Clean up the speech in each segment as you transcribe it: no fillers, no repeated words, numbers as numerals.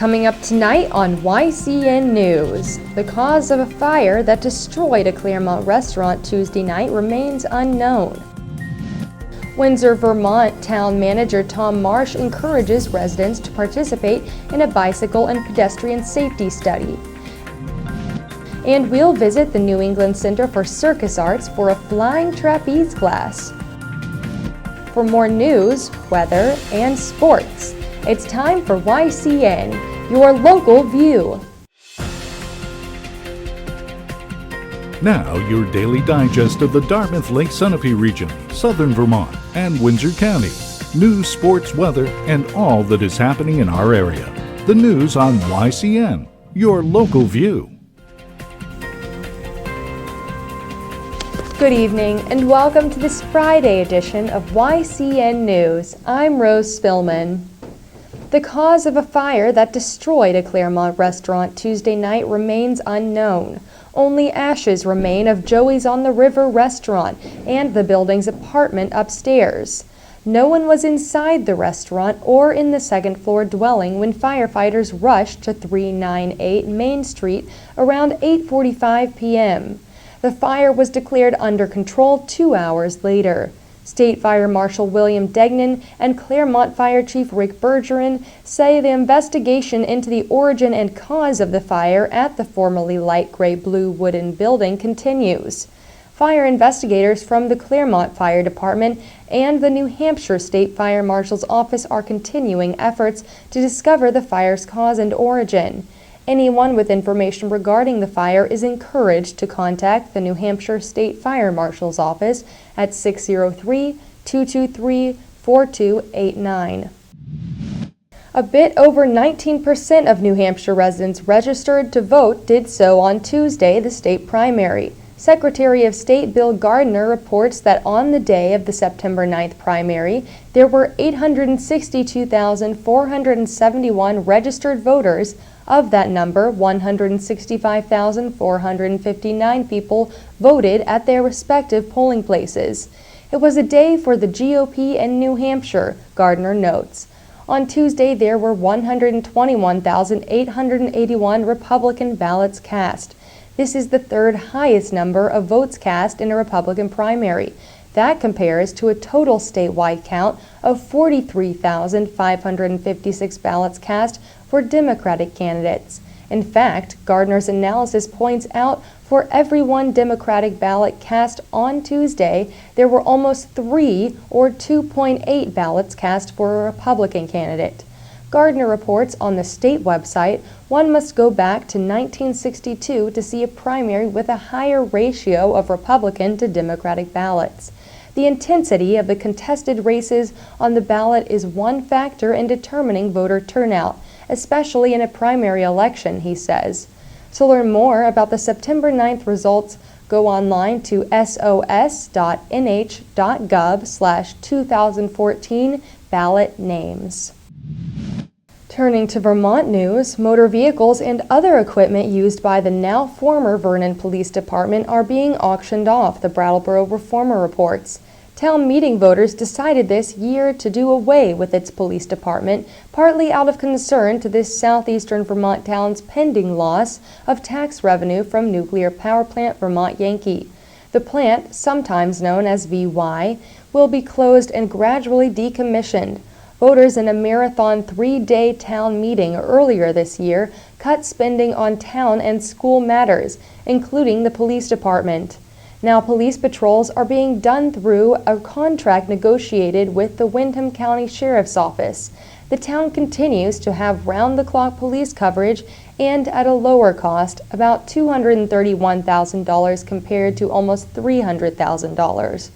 Coming up tonight on YCN News, the cause of a fire that destroyed a Claremont restaurant Tuesday night remains unknown. Windsor, Vermont Town Manager Tom Marsh encourages residents to participate in a bicycle and pedestrian safety study. And we'll visit the New England Center for Circus Arts for a flying trapeze class. For more news, weather, and sports, it's time for YCN, your local view. Now, your daily digest of the Dartmouth Lake Sunapee region, southern Vermont, and Windsor County. News, sports, weather, and all that is happening in our area. The news on YCN, your local view. Good evening and welcome to this Friday edition of YCN News. I'm Rose Spillman. The cause of a fire that destroyed a Claremont restaurant Tuesday night remains unknown. Only ashes remain of Joey's on the River restaurant and the building's apartment upstairs. No one was inside the restaurant or in the second floor dwelling when firefighters rushed to 398 Main Street around 8:45 p.m. The fire was declared under control 2 hours later. State Fire Marshal William Degnan and Claremont Fire Chief Rick Bergeron say the investigation into the origin and cause of the fire at the formerly light gray-blue wooden building continues. Fire investigators from the Claremont Fire Department and the New Hampshire State Fire Marshal's Office are continuing efforts to discover the fire's cause and origin. Anyone with information regarding the fire is encouraged to contact the New Hampshire State Fire Marshal's Office at 603-223-4289. A bit over 19% of New Hampshire residents registered to vote did so on Tuesday, the state primary. Secretary of State Bill Gardner reports that on the day of the September 9th primary, there were 862,471 registered voters. Of that number, 165,459 people voted at their respective polling places. It was a day for the GOP in New Hampshire, Gardner notes. On Tuesday, there were 121,881 Republican ballots cast. This is the third highest number of votes cast in a Republican primary. That compares to a total statewide count of 43,556 ballots cast for Democratic candidates. In fact, Gardner's analysis points out for every one Democratic ballot cast on Tuesday, there were almost 3 or 2.8 ballots cast for a Republican candidate. Gardner reports on the state website one must go back to 1962 to see a primary with a higher ratio of Republican to Democratic ballots. The intensity of the contested races on the ballot is one factor in determining voter turnout, especially in a primary election, he says. To learn more about the September 9th results, go online to sos.nh.gov/2014 ballot names. Turning to Vermont news, motor vehicles and other equipment used by the now former Vernon Police Department are being auctioned off, the Brattleboro Reformer reports. Town meeting voters decided this year to do away with its police department, partly out of concern to this southeastern Vermont town's pending loss of tax revenue from nuclear power plant Vermont Yankee. The plant, sometimes known as VY, will be closed and gradually decommissioned. Voters in a marathon 3-day town meeting earlier this year cut spending on town and school matters, including the police department. Now police patrols are being done through a contract negotiated with the Windham County Sheriff's Office. The town continues to have round-the-clock police coverage and at a lower cost, about $231,000 compared to almost $300,000.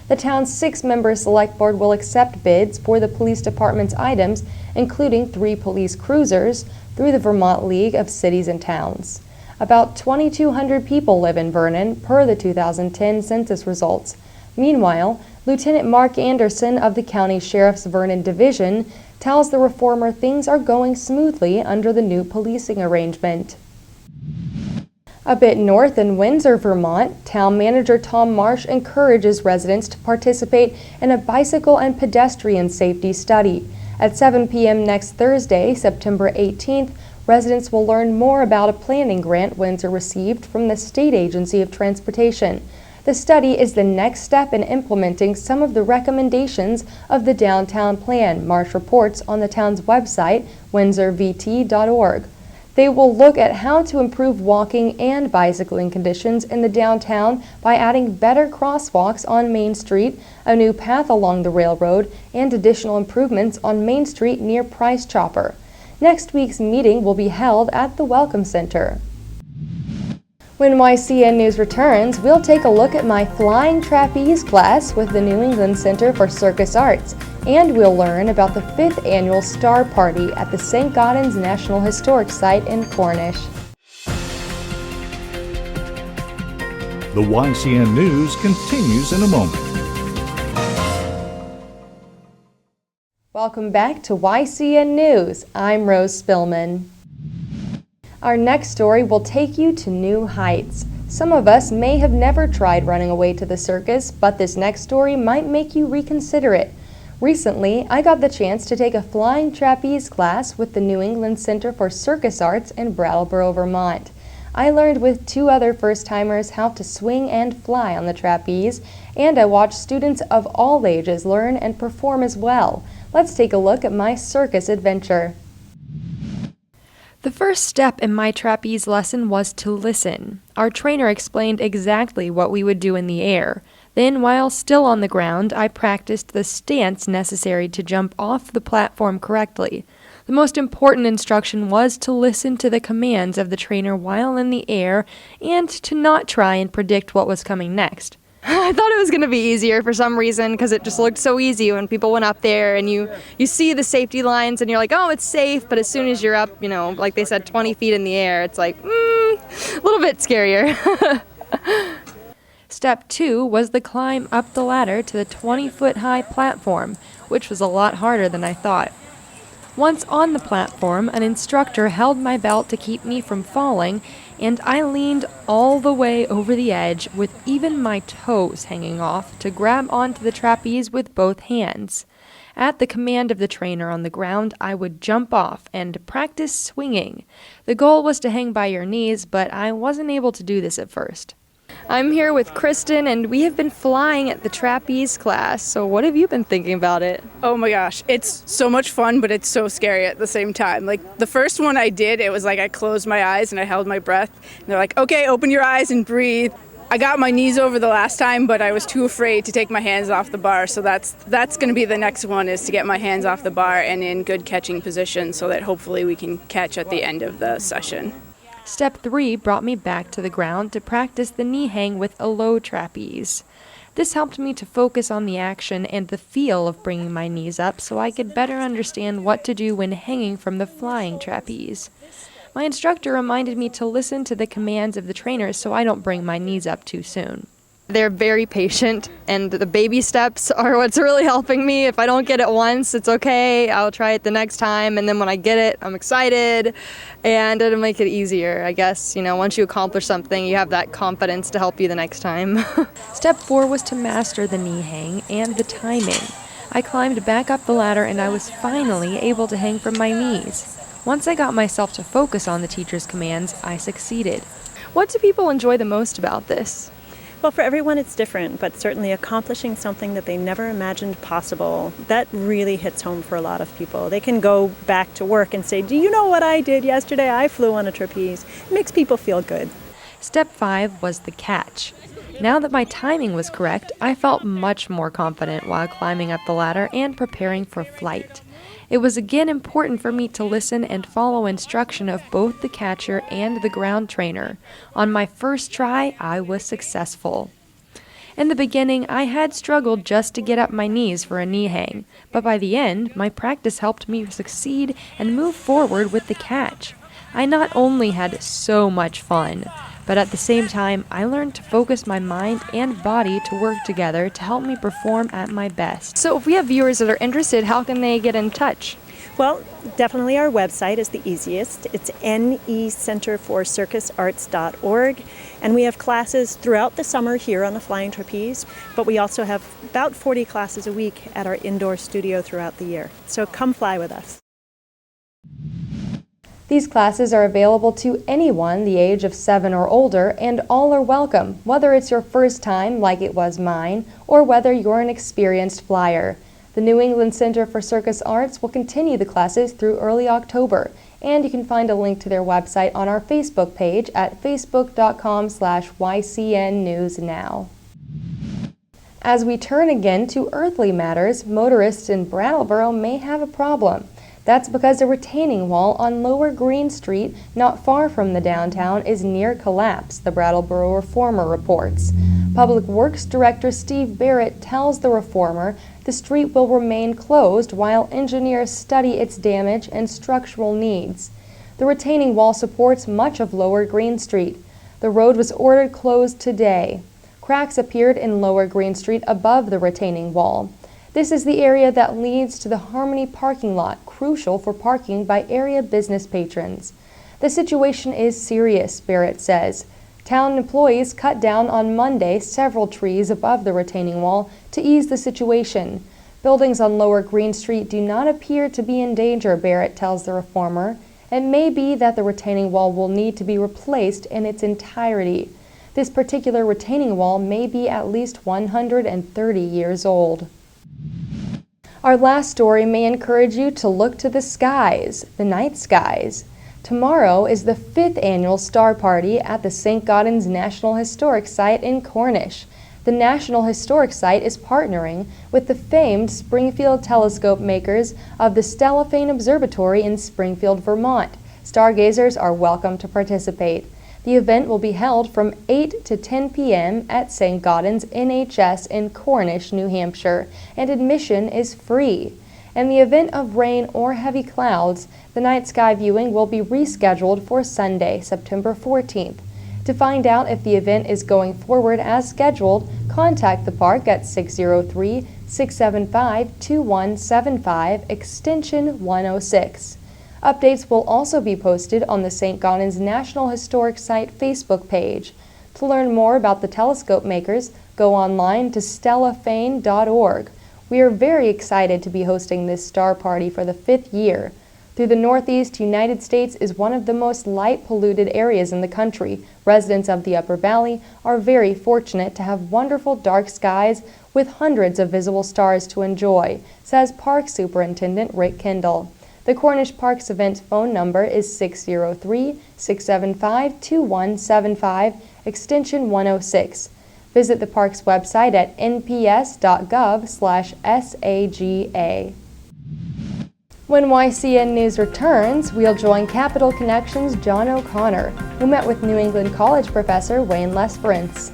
The town's 6-member select board will accept bids for the police department's items, including 3 police cruisers, through the Vermont League of Cities and Towns. About 2,200 people live in Vernon, per the 2010 census results. Meanwhile, Lieutenant Mark Anderson of the County Sheriff's Vernon Division tells the reformer things are going smoothly under the new policing arrangement. A bit north in Windsor, Vermont, Town Manager Tom Marsh encourages residents to participate in a bicycle and pedestrian safety study. At 7 p.m. next Thursday, September 18th, residents will learn more about a planning grant Windsor received from the State Agency of Transportation. The study is the next step in implementing some of the recommendations of the Downtown Plan, Marsh reports on the town's website, windsorvt.org. They will look at how to improve walking and bicycling conditions in the downtown by adding better crosswalks on Main Street, a new path along the railroad, and additional improvements on Main Street near Price Chopper. Next week's meeting will be held at the Welcome Center. When YCN News returns, we'll take a look at my flying trapeze class with the New England Center for Circus Arts, and we'll learn about the 5th annual Star Party at the St. Gaudens National Historic Site in Cornish. The YCN News continues in a moment. Welcome back to YCN News. I'm Rose Spillman. Our next story will take you to new heights. Some of us may have never tried running away to the circus, but this next story might make you reconsider it. Recently, I got the chance to take a flying trapeze class with the New England Center for Circus Arts in Brattleboro, Vermont. I learned with 2 other first-timers how to swing and fly on the trapeze, and I watched students of all ages learn and perform as well. Let's take a look at my circus adventure. The first step in my trapeze lesson was to listen. Our trainer explained exactly what we would do in the air. Then, while still on the ground, I practiced the stance necessary to jump off the platform correctly. The most important instruction was to listen to the commands of the trainer while in the air and to not try and predict what was coming next. I thought it was going to be easier for some reason because it just looked so easy when people went up there and you see the safety lines and you're like, oh, it's safe, but as soon as you're up, like they said, 20 feet in the air, it's like, a little bit scarier. Step 2 was the climb up the ladder to the 20-foot high platform, which was a lot harder than I thought. Once on the platform, an instructor held my belt to keep me from falling, and I leaned all the way over the edge with even my toes hanging off to grab onto the trapeze with both hands. At the command of the trainer on the ground, I would jump off and practice swinging. The goal was to hang by your knees, but I wasn't able to do this at first. I'm here with Kristen, and we have been flying at the trapeze class. So what have you been thinking about it? Oh my gosh, it's so much fun, but it's so scary at the same time. Like the first one I did, it was like I closed my eyes and I held my breath. And they're like, okay, open your eyes and breathe. I got my knees over the last time, but I was too afraid to take my hands off the bar. So that's going to be the next one, is to get my hands off the bar and in good catching position so that hopefully we can catch at the end of the session. Step 3 brought me back to the ground to practice the knee hang with a low trapeze. This helped me to focus on the action and the feel of bringing my knees up so I could better understand what to do when hanging from the flying trapeze. My instructor reminded me to listen to the commands of the trainer so I don't bring my knees up too soon. They're very patient, and the baby steps are what's really helping me. If I don't get it once, it's okay. I'll try it the next time, and then when I get it, I'm excited, and it'll make it easier, I guess. Once you accomplish something, you have that confidence to help you the next time. Step 4 was to master the knee hang and the timing. I climbed back up the ladder, and I was finally able to hang from my knees. Once I got myself to focus on the teacher's commands, I succeeded. What do people enjoy the most about this? Well, for everyone it's different, but certainly accomplishing something that they never imagined possible, that really hits home for a lot of people. They can go back to work and say, do you know what I did yesterday? I flew on a trapeze. It makes people feel good. Step 5 was the catch. Now that my timing was correct, I felt much more confident while climbing up the ladder and preparing for flight. It was again important for me to listen and follow instruction of both the catcher and the ground trainer. On my first try, I was successful. In the beginning, I had struggled just to get up my knees for a knee hang, but by the end, my practice helped me succeed and move forward with the catch. I not only had so much fun, but at the same time, I learned to focus my mind and body to work together to help me perform at my best. So if we have viewers that are interested, how can they get in touch? Well, definitely our website is the easiest. It's necenterforcircusarts.org, and we have classes throughout the summer here on the Flying Trapeze, but we also have about 40 classes a week at our indoor studio throughout the year. So come fly with us. These classes are available to anyone the age of 7 or older, and all are welcome, whether it's your first time like it was mine, or whether you're an experienced flyer. The New England Center for Circus Arts will continue the classes through early October, and you can find a link to their website on our Facebook page at facebook.com/YCNNewsNow. As we turn again to earthly matters, motorists in Brattleboro may have a problem. That's because a retaining wall on Lower Green Street, not far from the downtown, is near collapse, the Brattleboro Reformer reports. Public Works Director Steve Barrett tells the Reformer the street will remain closed while engineers study its damage and structural needs. The retaining wall supports much of Lower Green Street. The road was ordered closed today. Cracks appeared in Lower Green Street above the retaining wall. This is the area that leads to the Harmony parking lot, crucial for parking by area business patrons. The situation is serious, Barrett says. Town employees cut down on Monday several trees above the retaining wall to ease the situation. Buildings on Lower Green Street do not appear to be in danger, Barrett tells the Reformer. It may be that the retaining wall will need to be replaced in its entirety. This particular retaining wall may be at least 130 years old. Our last story may encourage you to look to the skies, the night skies. Tomorrow is the 5th annual Star Party at the St. Gaudens National Historic Site in Cornish. The National Historic Site is partnering with the famed Springfield telescope makers of the Stellafane Observatory in Springfield, Vermont. Stargazers are welcome to participate. The event will be held from 8 to 10 p.m. at St. Gaudens NHS in Cornish, New Hampshire, and admission is free. In the event of rain or heavy clouds, the night sky viewing will be rescheduled for Sunday, September 14th. To find out if the event is going forward as scheduled, contact the park at 603-675-2175, extension 106. Updates will also be posted on the St. Gaudens National Historic Site Facebook page. To learn more about the telescope makers, go online to stellafane.org. We are very excited to be hosting this Star Party for the 5th year. Through the Northeast United States is one of the most light-polluted areas in the country. Residents of the Upper Valley are very fortunate to have wonderful dark skies with hundreds of visible stars to enjoy, says Park Superintendent Rick Kendall. The Cornish Parks event phone number is 603-675-2175, extension 106. Visit the park's website at nps.gov/SAGA. When YCN News returns, we'll join Capital Connections' John O'Connor, who met with New England College professor Wayne Lesperance.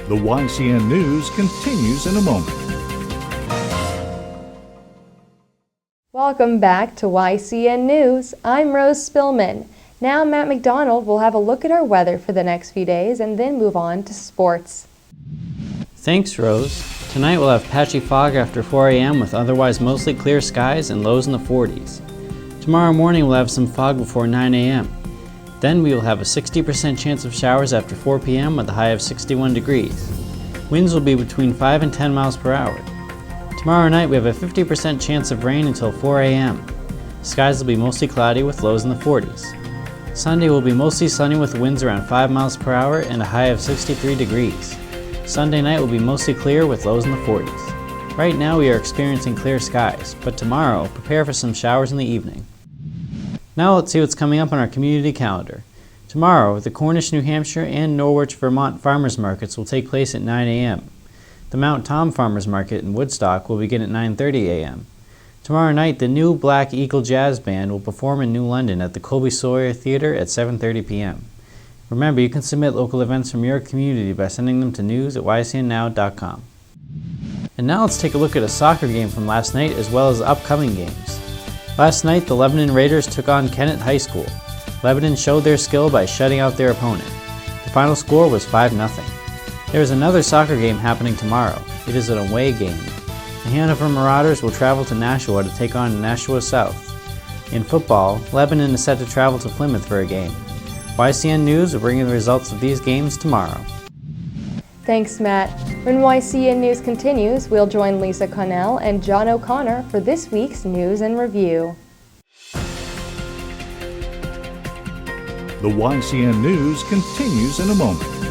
The YCN News continues in a moment. Welcome back to YCN News. I'm Rose Spillman. Now Matt McDonald will have a look at our weather for the next few days and then move on to sports. Thanks, Rose. Tonight we'll have patchy fog after 4 a.m. with otherwise mostly clear skies and lows in the 40s. Tomorrow morning we'll have some fog before 9 a.m. Then we will have a 60% chance of showers after 4 p.m. with a high of 61 degrees. Winds will be between 5 and 10 miles per hour. Tomorrow night we have a 50% chance of rain until 4 a.m. Skies will be mostly cloudy with lows in the 40s. Sunday will be mostly sunny with winds around 5 miles per hour and a high of 63 degrees. Sunday night will be mostly clear with lows in the 40s. Right now we are experiencing clear skies, but tomorrow prepare for some showers in the evening. Now let's see what's coming up on our community calendar. Tomorrow, the Cornish, New Hampshire and Norwich, Vermont farmers markets will take place at 9 a.m. The Mount Tom Farmers Market in Woodstock will begin at 9:30 a.m. Tomorrow night, the new Black Eagle Jazz Band will perform in New London at the Colby Sawyer Theater at 7:30 p.m. Remember, you can submit local events from your community by sending them to news@ycnnow.com. And now let's take a look at a soccer game from last night as well as upcoming games. Last night, the Lebanon Raiders took on Kennett High School. Lebanon showed their skill by shutting out their opponent. The final score was 5-0. There is another soccer game happening tomorrow. It is an away game. The The Hanover Marauders will travel to Nashua to take on Nashua South. In football, Lebanon is set to travel to Plymouth for a game. YCN News will bring you the results of these games tomorrow. Thanks, Matt. When YCN News continues, we'll join Lisa Connell and John O'Connor for this week's News and Review. The YCN News continues in a moment.